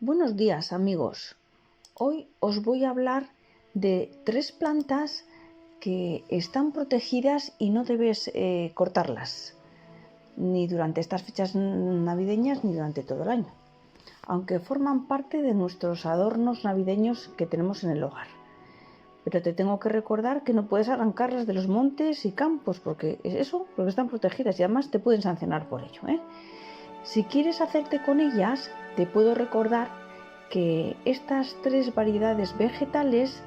Buenos días, amigos. Hoy os voy a hablar de 3 plantas que están protegidas y no debes cortarlas, ni durante estas fechas navideñas ni durante todo el año, aunque forman parte de nuestros adornos navideños que tenemos en el hogar. Pero te tengo que recordar que no puedes arrancarlas de los montes y campos, porque están protegidas y además te pueden sancionar por ello, Si quieres hacerte con ellas, te puedo recordar que estas 3 variedades vegetales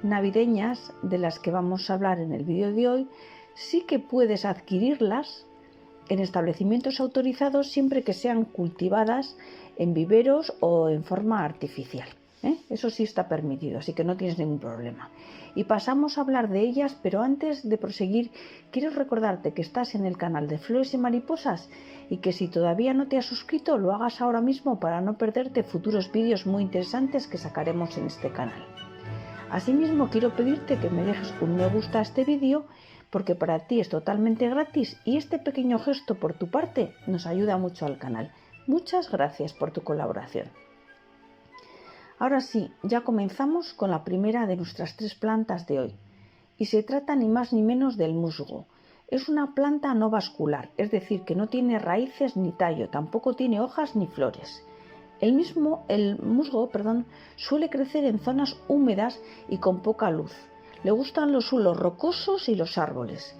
navideñas de las que vamos a hablar en el vídeo de hoy, sí que puedes adquirirlas en establecimientos autorizados siempre que sean cultivadas en viveros o en forma artificial. Eso sí está permitido, así que no tienes ningún problema. Y pasamos a hablar de ellas, pero antes de proseguir, quiero recordarte que estás en el canal de Flores y Mariposas y que si todavía no te has suscrito, lo hagas ahora mismo para no perderte futuros vídeos muy interesantes que sacaremos en este canal. Asimismo, quiero pedirte que me dejes un me gusta a este vídeo, porque para ti es totalmente gratis y este pequeño gesto por tu parte nos ayuda mucho al canal. Muchas gracias por tu colaboración. Ahora sí, ya comenzamos con la primera de nuestras 3 plantas de hoy, y se trata ni más ni menos del musgo. Es una planta no vascular, es decir, que no tiene raíces ni tallo, tampoco tiene hojas ni flores. El musgo suele crecer en zonas húmedas y con poca luz. Le gustan los suelos rocosos y los árboles.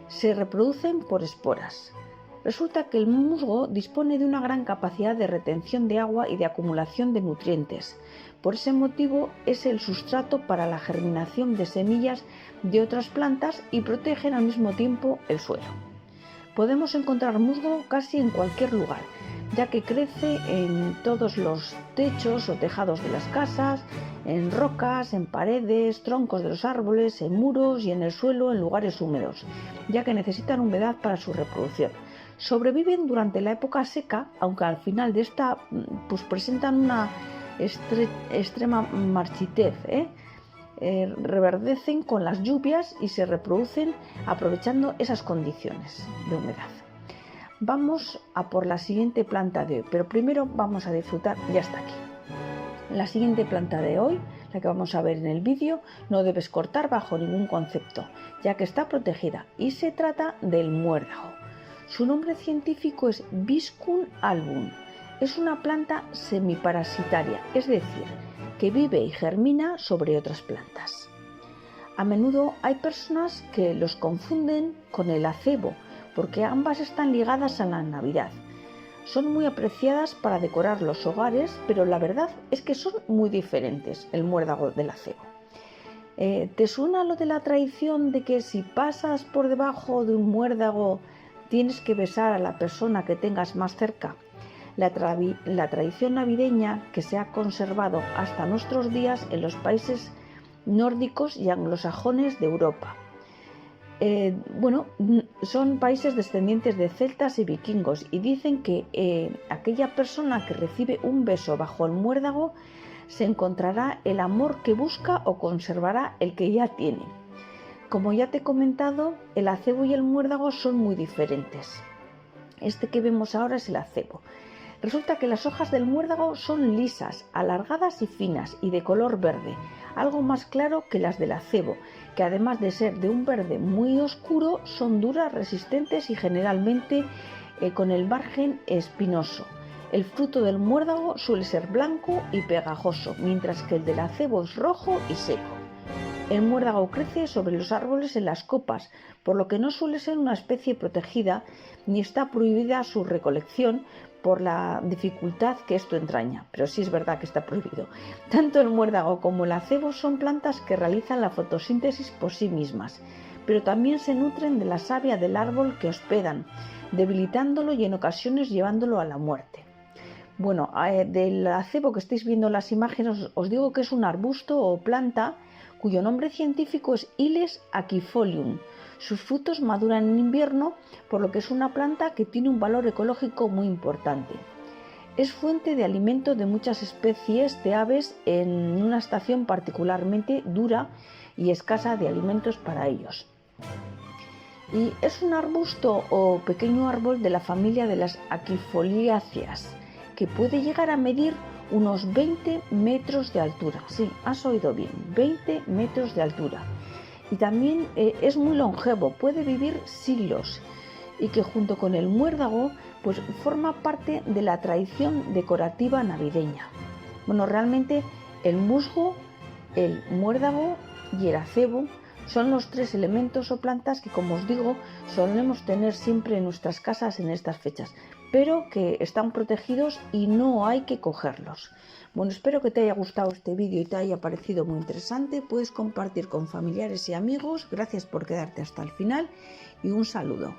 Se reproducen por esporas. Resulta que el musgo dispone de una gran capacidad de retención de agua y de acumulación de nutrientes. Por ese motivo es el sustrato para la germinación de semillas de otras plantas y protegen al mismo tiempo el suelo. Podemos encontrar musgo casi en cualquier lugar, ya que crece en todos los techos o tejados de las casas, en rocas, en paredes, troncos de los árboles, en muros y en el suelo en lugares húmedos, ya que necesitan humedad para su reproducción. Sobreviven durante la época seca, aunque al final de esta presentan una extrema marchitez, reverdecen con las lluvias y se reproducen aprovechando esas condiciones de humedad. Vamos a por la siguiente planta de hoy, pero primero vamos a disfrutar, ya está aquí. La siguiente planta de hoy, la que vamos a ver en el vídeo, no debes cortar bajo ningún concepto, ya que está protegida, y se trata del muérdago. Su nombre científico es Viscum album. Es una planta semiparasitaria, es decir, que vive y germina sobre otras plantas. A menudo hay personas que los confunden con el acebo, porque ambas están ligadas a la Navidad. Son muy apreciadas para decorar los hogares, pero la verdad es que son muy diferentes el muérdago del acebo. ¿Te suena lo de la tradición de que si pasas por debajo de un muérdago tienes que besar a la persona que tengas más cerca? La tradición navideña que se ha conservado hasta nuestros días en los países nórdicos y anglosajones de Europa. Son países descendientes de celtas y vikingos y dicen que aquella persona que recibe un beso bajo el muérdago se encontrará el amor que busca o conservará el que ya tiene. Como ya te he comentado, el acebo y el muérdago son muy diferentes. Este que vemos ahora es el acebo. Resulta que las hojas del muérdago son lisas, alargadas y finas y de color verde, algo más claro que las del acebo, que además de ser de un verde muy oscuro, son duras, resistentes y generalmente con el margen espinoso. El fruto del muérdago suele ser blanco y pegajoso, mientras que el del acebo es rojo y seco. El muérdago crece sobre los árboles en las copas, por lo que no suele ser una especie protegida ni está prohibida su recolección por la dificultad que esto entraña, pero sí es verdad que está prohibido. Tanto el muérdago como el acebo son plantas que realizan la fotosíntesis por sí mismas, pero también se nutren de la savia del árbol que hospedan, debilitándolo y en ocasiones llevándolo a la muerte. Bueno, del acebo que estáis viendo en las imágenes os digo que es un arbusto o planta cuyo nombre científico es Iles aquifolium. Sus frutos maduran en invierno, por lo que es una planta que tiene un valor ecológico muy importante. Es fuente de alimento de muchas especies de aves en una estación particularmente dura y escasa de alimentos para ellos. Y es un arbusto o pequeño árbol de la familia de las aquifoliáceas, que puede llegar a medir unos 20 metros de altura. Sí, has oído bien, 20 metros de altura. Y también es muy longevo, puede vivir siglos, y que junto con el muérdago pues forma parte de la tradición decorativa navideña. Bueno, realmente el musgo, el muérdago y el acebo son los 3 elementos o plantas que, como os digo, solemos tener siempre en nuestras casas en estas fechas, pero que están protegidos y no hay que cogerlos. Bueno, espero que te haya gustado este vídeo y te haya parecido muy interesante. Puedes compartir con familiares y amigos. Gracias por quedarte hasta el final y un saludo.